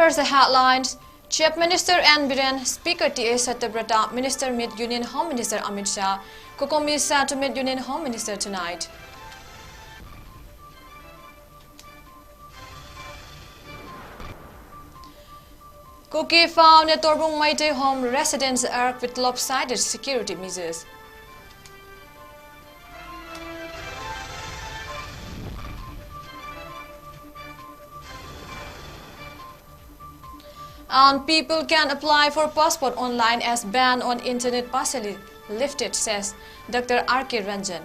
First, the headlines. Chief Minister 𝗦𝗣𝗘𝗥, Speaker 𝗬𝗢𝗧𝗘𝗏, Minister meet Union Home Minister Amit Shah. 𝗦𝗘𝗘𝗧𝗏 is set to meet Union Home Minister tonight. Kuki found at 𝗬𝗢𝗧𝗘𝗏 home residence arc with lopsided security measures. And people can apply for passport online as ban on internet partially lifted, says Dr. 𝗟𝗢𝗣𝗔𝗏.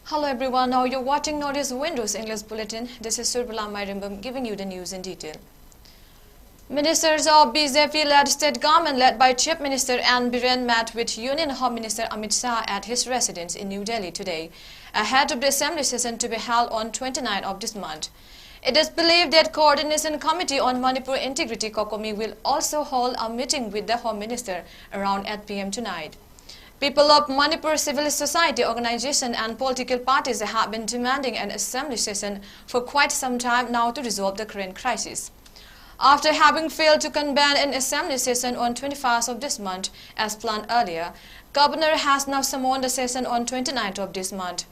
Hello everyone, now you're watching Notice Windows English Bulletin. This is SURBALA MAIREMBAM giving you the news in detail. Ministers of BJP-led state government led by Chief Minister 𝗦𝗣𝗘𝗥 met with Union Home Minister Amit Shah at his residence in New Delhi today, ahead of the assembly session to be held on 29th of this month. It is believed that Coordination Committee on Manipur Integrity 𝗦𝗘𝗡𝗦 will also hold a meeting with the Home Minister around 8 p.m. tonight. People of Manipur civil society organization and political parties have been demanding an assembly session for quite some time now to resolve the current crisis. After having failed to convene an assembly session on 21st of this month, as planned earlier, Governor has now summoned a session on 29th of this month.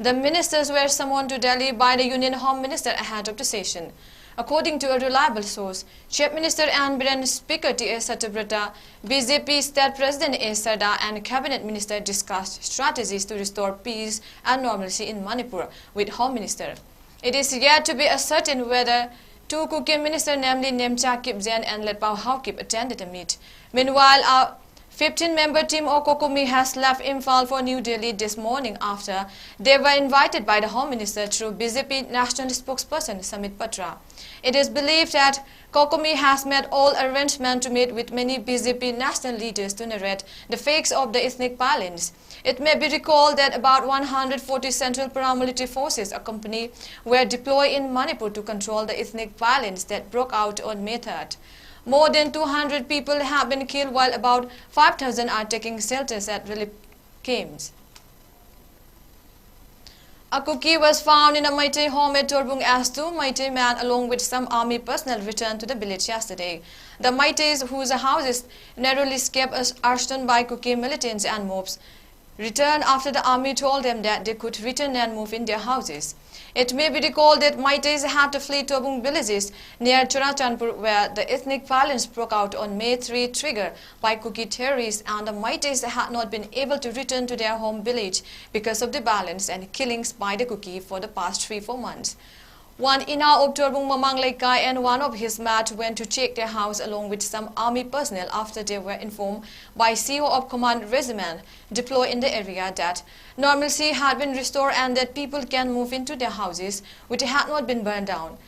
The ministers were summoned to Delhi by the Union Home Minister ahead of the session. According to a reliable source, Chief Minister 𝗦𝗣𝗘𝗥, Speaker 𝗬𝗢𝗧𝗘𝗏, BJP State President 𝗟𝗢𝗣𝗦 and Cabinet Minister discussed strategies to restore peace and normalcy in Manipur with Home Minister. It is yet to be ascertained whether two cooking ministers, namely 𝗦𝗘𝗘𝗧𝗏 and 𝗦𝗢𝗣𝗏𝗕𝗏 attended the meet. Meanwhile, a 15-member team of 𝗦𝗘𝗡𝗦 has left Imphal for New Delhi this morning after they were invited by the Home Minister through BJP National Spokesperson Samit Patra. It is believed that 𝗦𝗘𝗡𝗦 has made all arrangements to meet with many BJP national leaders to narrate the fakes of the ethnic violence. It may be recalled that about 140 central paramilitary forces accompany were deployed in Manipur to control the ethnic violence that broke out on May 3rd. More than 200 people have been killed while about 5,000 are taking shelters at relief camps. A cookie was found in a 𝗦𝗘𝗖𝗨 home at 𝗬𝗢𝗡𝗦 as two 𝗦𝗘𝗎 men along with some army personnel returned to the village yesterday. The 𝗦𝗘𝗎s, whose houses narrowly escaped arson by cookie militants and mobs, returned after the army told them that they could return and move in their houses. It may be recalled that 𝗦𝗘𝗎s had to flee 𝗬𝗢𝗡 villages near 𝗬𝗢𝗡𝗏 where the ethnic violence broke out on May 3 triggered by cookie terrorists, and the 𝗦𝗘𝗎s had not been able to return to their home village because of the violence and killings by the cookie for the past 3-4 months. One Ina of 𝗬𝗢𝗡 Mamang Laikai and one of his mates went to check their house along with some army personnel after they were informed by CO of Command Regiment deployed in the area that normalcy had been restored and that people can move into their houses, which had not been burned down.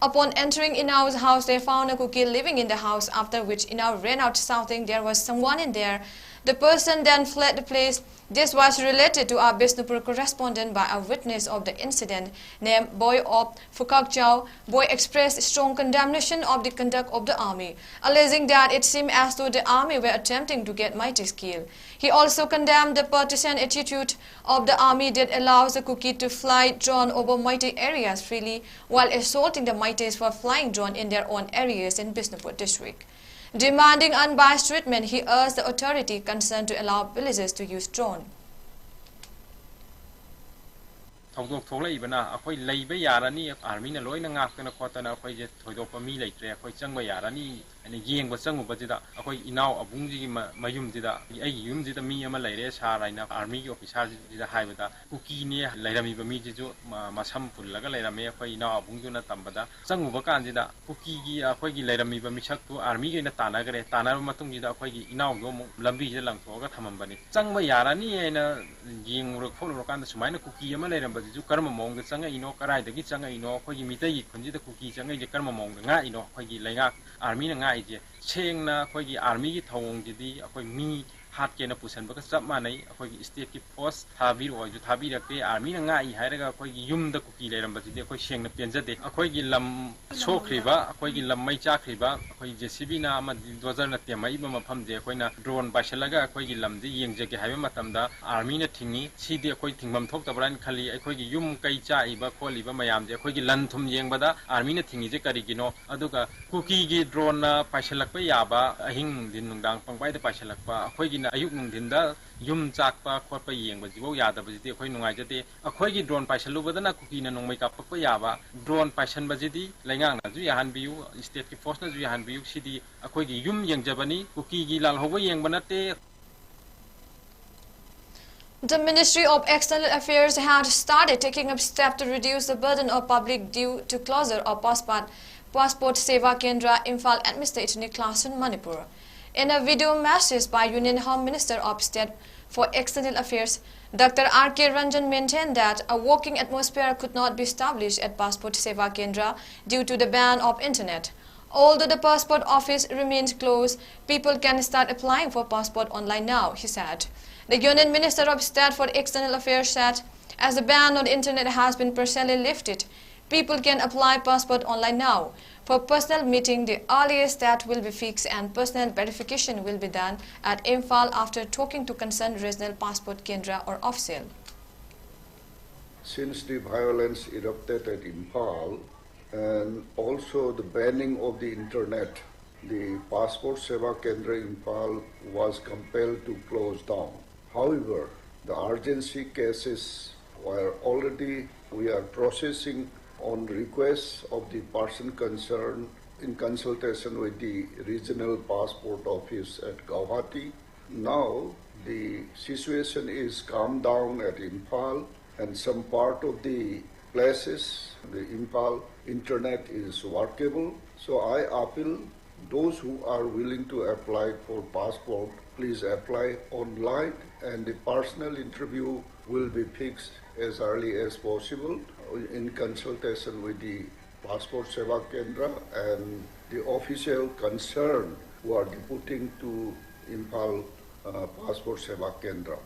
Upon entering Inao's house, they found a cookie living in the house, after which Inao ran out shouting there was someone in there. The person then fled the place. This was related to our Bishnupur correspondent by a witness of the incident named Boy of Phukakchau. Boy expressed strong condemnation of the conduct of the army, alleging that it seemed as though the army were attempting to get 𝗦𝗘𝗎s killed. He also condemned the partisan attitude of the army that allows the cookie to fly drone over 𝗦𝗘𝗎 areas freely while assaulting the 𝗦𝗘𝗎s for flying drone in their own areas in Bishnupur district. Demanding unbiased treatment, he urged the authority concerned to allow villagers to use drone. ꯊꯧꯗꯣꯛ ꯊꯣꯛꯂꯛꯏꯕꯅ ꯑꯩꯈꯣꯏ ꯂꯩꯕ ꯌꯥꯔꯅꯤ ꯑꯥꯔꯃꯤꯅ ꯂꯣꯏꯅ ꯉꯥꯛꯇꯅ ꯈꯣꯠꯇꯅ ꯑꯩꯈꯣꯏꯁꯦ ꯊꯣꯏꯗꯣꯛꯄ ꯃꯤ ꯂꯩꯇ꯭ꯔꯦ ꯑꯩꯈꯣꯏ ꯆꯪꯕ ꯌꯥꯔꯅꯤ ꯍꯥꯏꯅ ꯌꯦꯡꯕ ꯆꯪꯉꯨꯕꯁꯤꯗ ꯑꯩꯈꯣꯏ ꯏꯅꯥꯎ ꯑꯕꯨꯡꯖꯤꯒꯤ ꯃꯌꯨꯝꯁꯤꯗ ꯑꯩꯒꯤ ꯌꯨꯝꯁꯤꯗ ꯃꯤ ꯑꯃ ꯂꯩꯔꯦ ꯁꯥꯔ ꯍꯥꯏꯅ ꯑꯥꯔꯃꯤꯒꯤ ꯑꯣꯐꯤꯁꯥꯔꯁꯤꯗ ꯍꯥꯏꯕꯗ ꯀꯨꯀꯤꯅꯦ ꯂꯩꯔꯝꯃꯤꯕ ꯃꯤꯁꯤꯁꯨ ꯃꯁꯝ ꯄꯨꯜꯂꯒ ꯂꯩꯔꯝꯃꯦ ꯑꯩꯈꯣꯏ ꯏꯅꯥꯎ ꯑꯕꯨꯡꯗꯨꯅ ꯇꯝꯕꯗ ꯆꯪꯉꯨꯕ ꯀꯥꯟꯁꯤꯗ ꯀꯨꯀꯤꯒꯤ ꯑꯩꯈꯣꯏꯒꯤ ꯂꯩꯔꯝꯃꯤꯕ ꯃꯤꯁꯛꯇꯨ ꯑꯥꯔꯃꯤꯒꯩꯅ ꯇꯥꯟꯅꯈ꯭ꯔꯦ ꯇꯥꯟꯅꯔꯕ ꯃꯇꯨꯡꯁꯤꯗ ꯑꯩꯈꯣꯏꯒꯤ ꯏꯅꯥꯎꯗꯣ ꯑꯃꯨꯛ ꯂꯝꯕꯤꯁꯤꯗ ꯂꯪꯊꯣꯛꯑꯒ ꯊꯝꯃꯝꯕꯅꯤ ꯆꯪꯕ ꯌꯥꯔꯅꯤ ꯍꯥꯏꯅ ꯌꯦꯡꯉꯨꯔ ꯈꯣꯠꯂꯨꯔꯀꯥꯟꯗ ꯁꯨꯃꯥꯏꯅ ꯀꯨꯀꯤ ꯑꯃ ꯂꯩꯔꯝꯕꯁꯤꯁꯨ ꯀꯔꯝꯕ ꯃꯑꯣꯡꯗ ꯆꯪꯉꯛꯏꯅꯣ ꯀꯔꯥꯏꯗꯒꯤ ꯆꯪꯉꯛꯏꯅꯣ ꯑꯩꯈꯣꯏꯒꯤ ꯃꯤꯇꯩꯒꯤ ꯈꯨꯟꯁꯤꯗ ꯀꯨꯀꯤ ꯆꯪꯉꯛꯏꯁꯦ ꯀꯔꯝꯕ ꯃꯑꯣꯡꯗ ꯉꯥꯛꯏꯅꯣ ꯑꯩꯈꯣꯏꯒꯤ ꯂꯩꯉꯥꯛ ꯑꯥꯔꯃꯤꯅ ꯉꯥꯛꯏꯁꯦ ꯁꯦꯡꯅ ꯑꯩꯈꯣꯏꯒꯤ ꯑꯥꯔꯃꯤꯒꯤ ꯊꯧꯑꯣꯡꯁꯤꯗꯤ ꯑꯩꯈꯣꯏ ꯃꯤ ꯍꯥꯠꯀꯦꯅ ꯄꯨꯁꯟꯕꯒ ꯆꯞ ꯃꯥꯟꯅꯩ ꯑꯩꯈꯣꯏꯒꯤ ꯁ꯭ꯇꯦꯠꯀꯤ ꯐꯣꯔꯁ ꯊꯥꯕꯤꯔꯛꯑꯣꯁꯨ ꯊꯥꯕꯤꯔꯛꯇꯦ ꯑꯥꯔꯃꯤꯅ ꯉꯥꯛꯏ ꯍꯥꯏꯔꯒ ꯑꯩꯈꯣꯏꯒꯤ ꯌꯨꯝꯗ ꯀꯨꯀꯤ ꯂꯩꯔꯝꯕꯁꯤꯗꯤ ꯑꯩꯈꯣꯏ ꯁꯦꯡꯅ ꯄꯦꯟꯖꯗꯦ ꯑꯩꯈꯣꯏꯒꯤ ꯂꯝ ꯁꯣꯛꯈ꯭ꯔꯤꯕ ꯑꯩꯈꯣꯏꯒꯤ ꯂꯝ ꯃꯩ ꯆꯥꯛꯈ꯭ꯔꯤꯕ ꯑꯩꯈꯣꯏ ꯖꯦꯁꯤꯕꯤꯅ ꯑꯃꯗꯤ ꯗꯣꯖꯔꯅ ꯇꯦꯝꯃꯛꯏꯕ ꯃꯐꯝꯁꯦ ꯑꯩꯈꯣꯏꯅ ꯗ꯭ꯔꯣꯟ ꯄꯥꯏꯁꯜꯂꯒ ꯑꯩꯈꯣꯏꯒꯤ ꯂꯝꯁꯦ ꯌꯦꯡꯖꯒꯦ ꯍꯥꯏꯕ ꯃꯇꯝꯗ ꯑꯥꯔꯃꯤꯅ ꯊꯤꯡꯉꯤ ꯁꯤꯗꯤ ꯑꯩꯈꯣꯏ ꯊꯤꯡꯐꯝ ꯊꯣꯛꯇꯕ꯭ꯔꯥꯅ ꯈꯜꯂꯤ ꯑꯩꯈꯣꯏꯒꯤ ꯌꯨꯝ ꯀꯩ ꯆꯥꯛꯏꯕ ꯈꯣꯠꯂꯤꯕ ꯃꯌꯥꯝꯁꯦ ꯑꯩꯈꯣꯏꯒꯤ ꯂꯟ ꯊꯨꯝ ꯌꯦꯡꯕꯗ ꯑꯥꯔꯃꯤꯅ ꯊꯤꯡꯉꯤꯁꯦ ꯀꯔꯤꯒꯤꯅꯣ ꯑꯗꯨꯒ ꯀꯨꯀꯤꯒꯤ ꯗ꯭ꯔꯣꯟꯅ ꯄꯥꯏꯁꯜꯂꯛꯄ ꯌꯥꯕ ꯑꯍꯤꯡ ꯅꯨꯡꯊꯤꯟ ꯅꯨꯡꯗꯥꯡ ꯄꯪꯄꯥꯏꯗ ꯄꯥꯏꯁꯜꯂꯛꯄ ꯑꯩꯈꯣꯏꯒꯤꯅ ꯑꯌꯨꯛ ꯅꯨꯡꯊꯤꯟꯗ ꯌꯨꯝ ꯆꯥꯛꯄ ꯈꯣꯠꯄ ꯌꯦꯡꯕꯁꯤꯐꯥꯎ ꯌꯥꯗꯕꯁꯤꯗꯤ ꯑꯩꯈꯣꯏ ꯅꯨꯡꯉꯥꯏꯖꯗꯦ ꯑꯩꯈꯣꯏꯒꯤ ꯗ꯭ꯔꯣꯟ ꯄꯥꯏꯁꯜꯂꯨꯕꯗꯅ ꯀꯨꯀꯤꯅ ꯅꯣꯡꯃꯩ ꯀꯥꯞꯄꯛꯄ ꯌꯥꯕ ꯗ꯭ꯔꯣꯟ ꯄꯥꯏꯁꯟꯕꯁꯤꯗꯤ ꯂꯩꯉꯥꯛꯅꯁꯨ ꯌꯥꯍꯟꯕꯤꯌꯨ ꯁ꯭ꯇꯦꯠꯀꯤ ꯐꯣꯔꯁꯅꯁꯨ ꯌꯥꯍꯟꯕꯤꯌꯨ ꯁꯤꯗꯤ ꯑꯩꯈꯣꯏꯒꯤ ꯌꯨꯝ ꯌꯦꯡꯖꯕꯅꯤ ꯀꯨꯀꯤꯒꯤ ꯂꯥꯜꯍꯧꯕ ꯌꯦꯡꯕ ꯅꯠꯇꯦ. The Ministry of External Affairs had started taking up steps to reduce the burden of public due to closure of Passport Seva Kendra Imphal Administrative Classroom Manipur. In a video message by Union Home Minister of State for External Affairs, Dr. 𝗟𝗢𝗘𝗔𝗞𝗘𝗥 maintained that a working atmosphere could not be established at Passport Seva Kendra due to the ban of internet. Although the passport office remains closed, people can start applying for passport online now, he said. The Union Minister of State for External Affairs said, as the ban on the internet has been partially lifted, people can apply passport online now. For personal meeting, the earliest date will be fixed and personal verification will be done at Imphal after talking to concerned regional passport kendra or official. Since the violence erupted at Imphal and also the banning of the internet, the Passport Seva Kendra Imphal was compelled to close down. However, the urgency cases we are processing on request of the person concerned in consultation with the regional passport office at Guwahati. Now the situation is calmed down at Imphal and some part of the places, the Imphal internet is workable. So I appeal those who are willing to apply for passport, please apply online and the personal interview will be fixed as early as possible in consultation with the Passport Seva Kendra and the official concerned who are deputing to Imphal Passport Seva Kendra.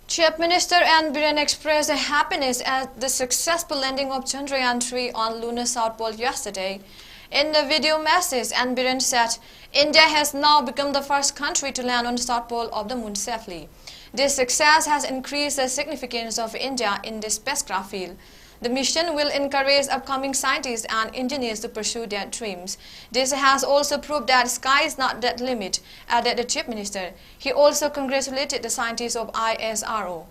Chief Minister 𝗟𝗢𝗣𝗡𝗥 expressed happiness at the successful landing of 𝗠𝗘𝗏 on lunar South Pole yesterday. In the video message, 𝗟𝗢𝗣𝗡𝗥 said, India has now become the first country to land on the South Pole of the moon safely. This success has increased the significance of India in the spacecraft field. The mission will encourage upcoming scientists and engineers to pursue their dreams. This has also proved that sky is not that limit, added the Chief Minister. He also congratulated the scientists of ISRO.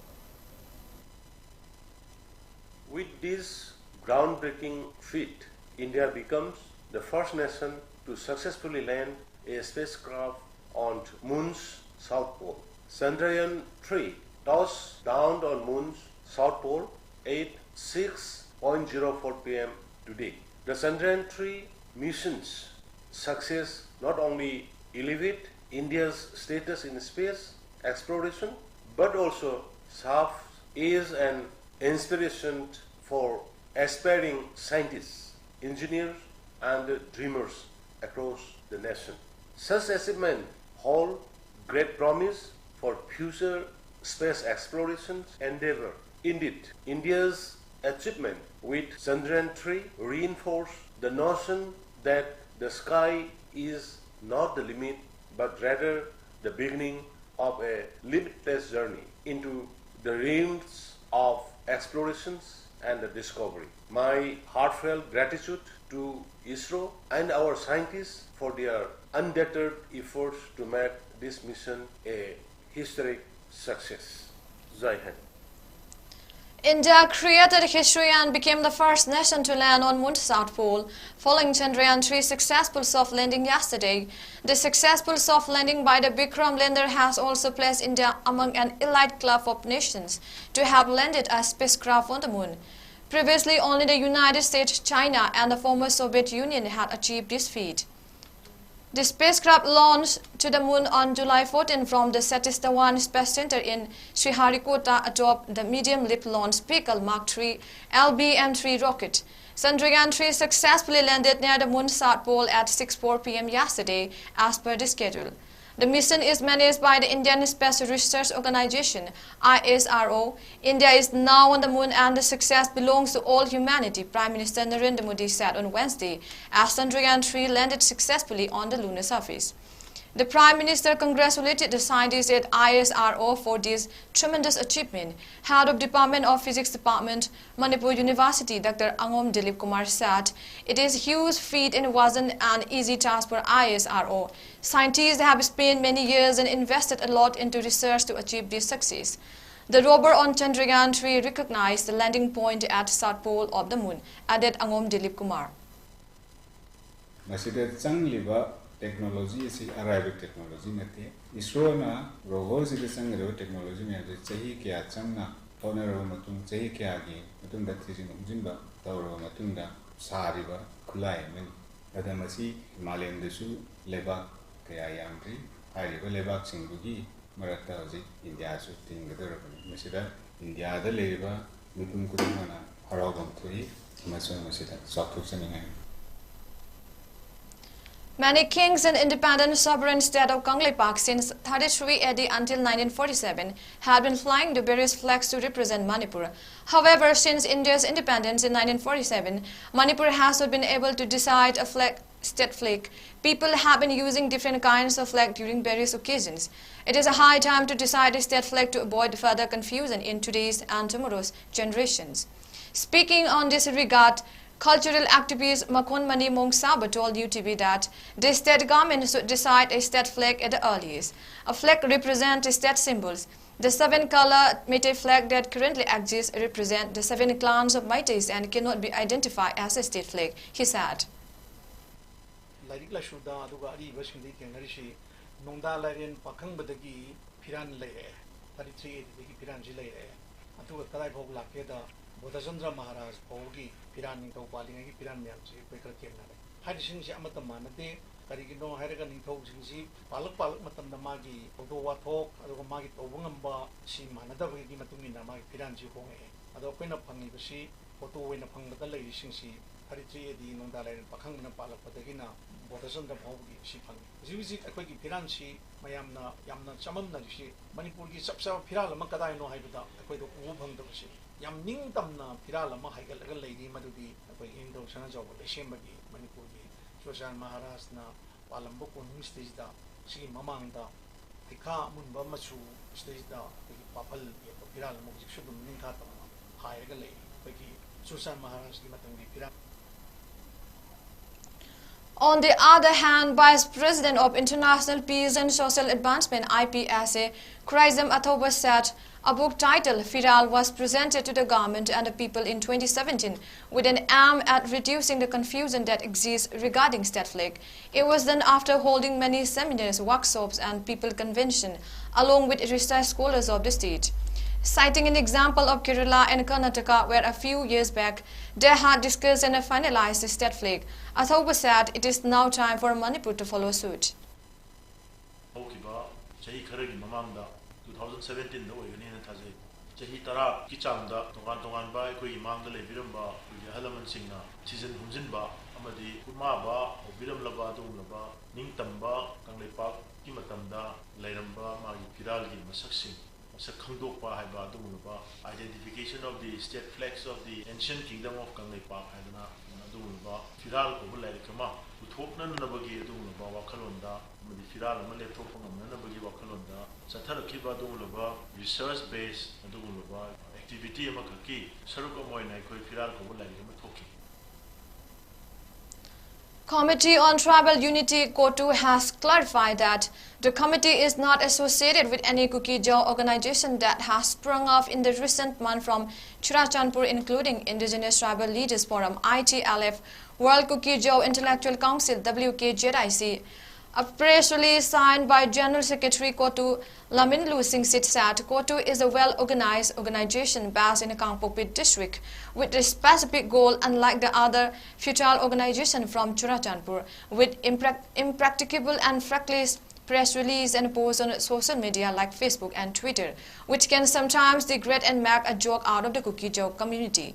With this groundbreaking feat, India becomes the first nation to successfully land a spacecraft on Moon's South Pole. 𝗠𝗘𝗏 touched down on Moon's South Pole at 6:04 p.m. today. The 𝗠𝗘𝗏 mission's success not only elevate India's status in space exploration, but also serves as an inspiration for aspiring scientists, engineers, and dreamers across the nation. Such achievement hold great promise for future space exploration endeavor. Indeed, India's achievement with 𝗠𝗘𝗏 reinforce the notion that the sky is not the limit, but rather the beginning of a limitless journey into the realms of explorations and discovery. My heartfelt gratitude to ISRO and our scientists for their undeterred efforts to make this mission a historic success. Jai Hind. India created history and became the first nation to land on Moon's South Pole, following 𝗠𝗏𝗏𝗏's successful soft landing yesterday. The successful soft landing by the Vikram lander has also placed India among an elite club of nations to have landed a spacecraft on the Moon. Previously, only the United States, China, and the former Soviet Union had achieved this feat. The spacecraft launched to the Moon on July 14 from the Satish Dhawan Space Center in Sriharikota atop the medium-lift launch vehicle Mark III LBM-3 rocket. 𝗠𝗘𝗏 successfully landed near the Moon's South Pole at 6:04 p.m. yesterday, as per the schedule. The mission is managed by the Indian Space Research Organization, ISRO. India is now on the moon and the success belongs to all humanity, Prime Minister Narendra Modi said on Wednesday as Chandrayaan-3 landed successfully on the lunar surface. The Prime Minister congratulated the scientists at ISRO for this tremendous achievement. Head of Department of Physics Department, Manipur University, Dr. 𝗦𝗛𝗡𝗦𝗡𝗥 said, "It is a huge feat and wasn't an easy task for ISRO. Scientists have spent many years and invested a lot into research to achieve this success." The rover on Chandrayaan-3 recognized the landing point at South Pole of the moon, added 𝗦𝗛𝗡𝗦𝗡𝗥. Technology is arrived technology nate. ISRO na rover is the technology me the chahi kya changna honor matung chahi kya gi matung da thisi numjinba tawro matung da sariba khulai men adamasi malem desu lebak kaya yamri hariba lebak singbugi marakta hoji India su tingadar mesida India da leba mipum kudumana haragam thui masun mesida sakthuk saningai. Many kings and independent sovereign state of 𝗙𝗢𝗡𝗥 since 33 AD until 1947 had been flying the various flags to represent Manipur. However, since India's independence in 1947, Manipur has not been able to decide a state flag. People have been using different kinds of flag during various occasions. It is a high time to decide a state flag to avoid further confusion in today's and tomorrow's generations. Speaking on this regard, cultural activist 𝗦𝗛𝗡𝗦𝗡𝗥 told newtv that the state government should decide a state flag at the earliest. A flag represents state symbols. The 7-color Meitei flag that currently exists represents the 7 clans of Meiteis and cannot be identified as a state flag, he said. 𝗦𝗛𝗡𝗦𝗡𝗥 Piran Ningthau Palingi Piran Myamsi, Quaker Kenare. Hadishin Shamatamane, Karigino, Haragan Ningthau Sinsi, Palak Matam Magi, Odowatok, Magi Owangamba, Si Manada Matumina, Magi Piranji Home, Adoquena Pangibashi, Oto in a Pangata Lady Sinsi, Haritri, the Nondala and Pakangana Palak Patagina, Botasanda Hogi, Shipang. Zizi, a quick Piranchi, Mayamna, Yamna, Chamamna, Manipuri, Sapsa, Pirala, Makada, no Hybida, a quick Ubangdashi. Yam ning tamna pirala ma haigal lady madudi akoi indo sana job leshembagi manipuri social maharaj na walambo kun stage da si mamang da tikha munba machu stage da papal pirala mo jik shudum ning kha tamna haigal lady bagi social maharaj ki matang pirala. On the other hand, Vice President of International Peace and Social Advancement IPSA, 𝗟𝗢𝗖𝗢𝗢𝗧 said a book titled Firal was presented to the government and the people in 2017 with an aim at reducing the confusion that exists regarding state flag. It was done after holding many seminars, workshops and people convention along with research scholars of the state. Citing an example of Kerala and Karnataka where a few years back they had discussed and finalized the state flag, 𝗟𝗢𝗢𝗢 said it is now time for Manipur to follow suit. 2017 da oigani na thajai chahi tara ki changda tongan ba koi imang da lebiramba halaman singna season hunjinba amadi kuma ba obiram laba dung laba ningtamba 𝗙𝗢𝗡𝗥 ki matamda leiramba magi piral gi masaksing masak khangdokpa haiba dung laba identification of the state flags of the ancient kingdom of 𝗙𝗢𝗡𝗥 haidana dung laba piral ko lairikama uthokna nabagi dung laba wakhalonda amadi piral ama lepthokpa ngamna nabagi wakhalonda Satharakhiba dungulaba research based dungulaba activity amakaki saruka moina koi firal ko lai ma thoki. Committee on Tribal Unity 𝗏𝗚 has clarified that the committee is not associated with any 𝗏𝗚𝗧𝗏 organization that has sprung up in the recent month from Churachandpur, including Indigenous Tribal Leaders Forum ITLF, World 𝗏𝗚𝗧𝗏 Intellectual Council WKJIC. A press release signed by General Secretary 𝗏𝗚 Laminlu Singh said 𝗏𝗚 is a well-organized organization based in Kangpokpit district with a specific goal, unlike the other futile organization from Churachandpur, with impracticable and fractious press release and posts on social media like Facebook and Twitter, which can sometimes degrade and make a joke out of the 𝗏𝗚𝗧𝗏 community.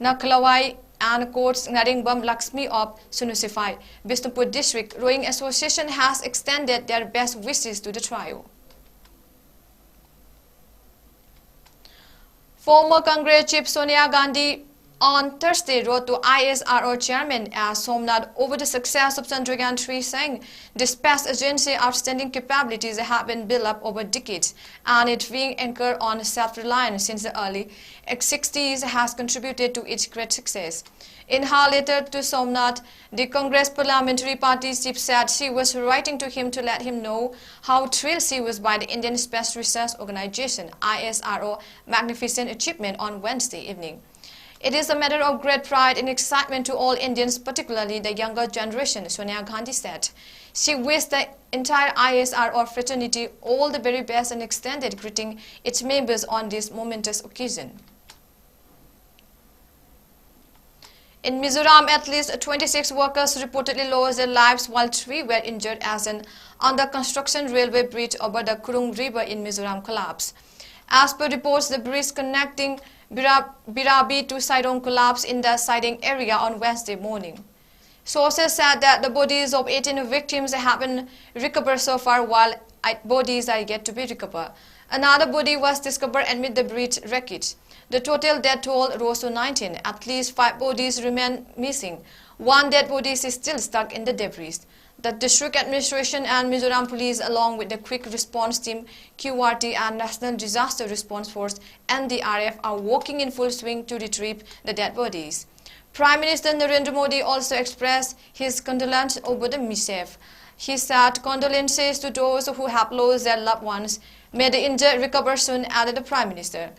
Naklawai and courts 𝗦𝗛𝗡𝗦 Lakshmi of Sunusify, Bishnupur District Rowing Association has extended their best wishes to the trio. Former Congress Chief Sonia Gandhi on Thursday wrote to ISRO Chairman Somnath over the success of Chandrayaan-3 saying the space agency's outstanding capabilities have been built up over decades and it being anchored on self-reliance since the early 60s has contributed to its great success. In her letter to Somnath, the Congress Parliamentary Party chief said she was writing to him to let him know how thrilled she was by the Indian Space Research Organization ISRO magnificent achievement on Wednesday evening. It is a matter of great pride and excitement to all Indians, particularly the younger generation, Sonia Gandhi said. She wished the entire ISRO fraternity all the very best and extended greeting its members on this momentous occasion. In Mizoram, at least 26 workers reportedly lost their lives while 3 were injured as an under-construction railway bridge over the Kurung River in Mizoram collapsed. As per reports, the bridge connecting 𝗦𝗣𝗘𝗧𝗏 collapsed in the siding area on Wednesday morning. Sources said that the bodies of 18 victims have been recovered so far, while 8 bodies are yet to be recovered. Another body was discovered amid the bridge wreckage. The total death toll rose to 19. At least 5 bodies remain missing. 1 dead body is still stuck in the debris. The district administration and Mizoram police, along with the quick response team QRT and National Disaster Response Force NDRF, are working in full swing to retrieve the dead bodies. Prime Minister Narendra Modi also expressed his condolences over the mishap. He said condolences to those who have lost their loved ones. May the injured recover soon, added the Prime Minister.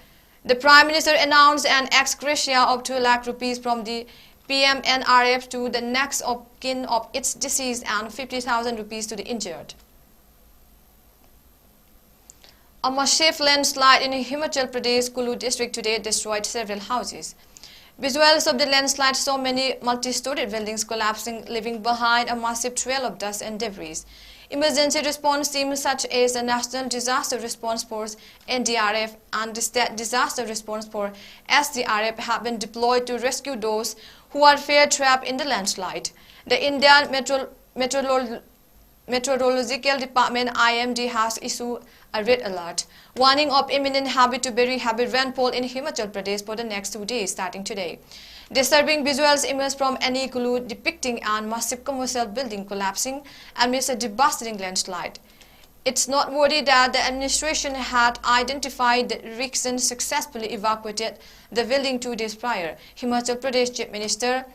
The Prime Minister announced an ex gratia of 2 lakh rupees from the PMNRF to the next of kin of its deceased and 50,000 rupees to the injured. A massive landslide in Himachal Pradesh Kulu district today destroyed several houses. Visuals of the landslide saw many multi-storied buildings collapsing, leaving behind a massive trail of dust and debris. Emergency response teams such as the National Disaster Response Force NDRF and the State Disaster Response Force SDRF have been deployed to rescue those who are fear trapped in the landslide. The Indian Meteorological Department IMD has issued a red alert, warning of imminent heavy to very heavy rainfall in Himachal Pradesh for the next 2 days starting today. Disturbing visuals emerged from any Kulu depicting a massive commercial building collapsing amidst a devastating landslide. It's noteworthy that the administration had identified the risks and successfully evacuated the building 2 days prior. Himachal Pradesh Chief Minister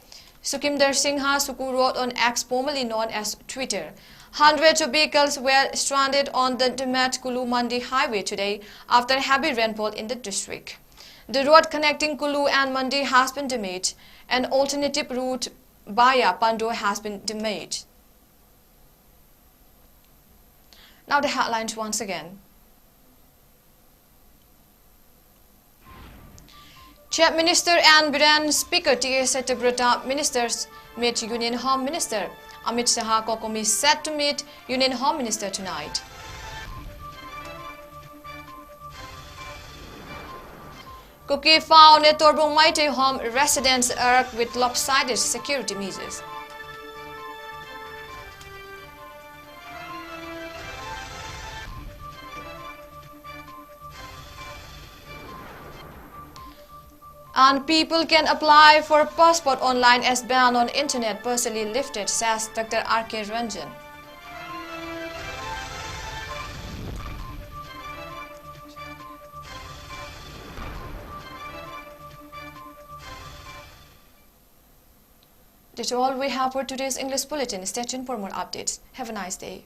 𝗠𝗘𝗘𝗧𝗏 wrote on X, formerly known as Twitter. Hundreds of vehicles were stranded on the Tumut-Kulu Mandi highway today after heavy rainfall in the district. The road connecting Kulu and Mandi has been damaged. An alternative route via Pando has been damaged. Now the headlines once again. Chief Minister and Biran Speaker 𝗬𝗓𝗏 ministers meet Union Home Minister. Amit Shah Kokomi is set to meet Union Home Minister tonight. Cookie found at 𝗠𝗘𝗧𝗏𝗧𝗏 home residents irked with lopsided security measures. And people can apply for a passport online as ban on internet partially lifted, says Dr. 𝗟𝗢𝗚𝗏. That's all we have for today's English Bulletin. Stay tuned for more updates. Have a nice day.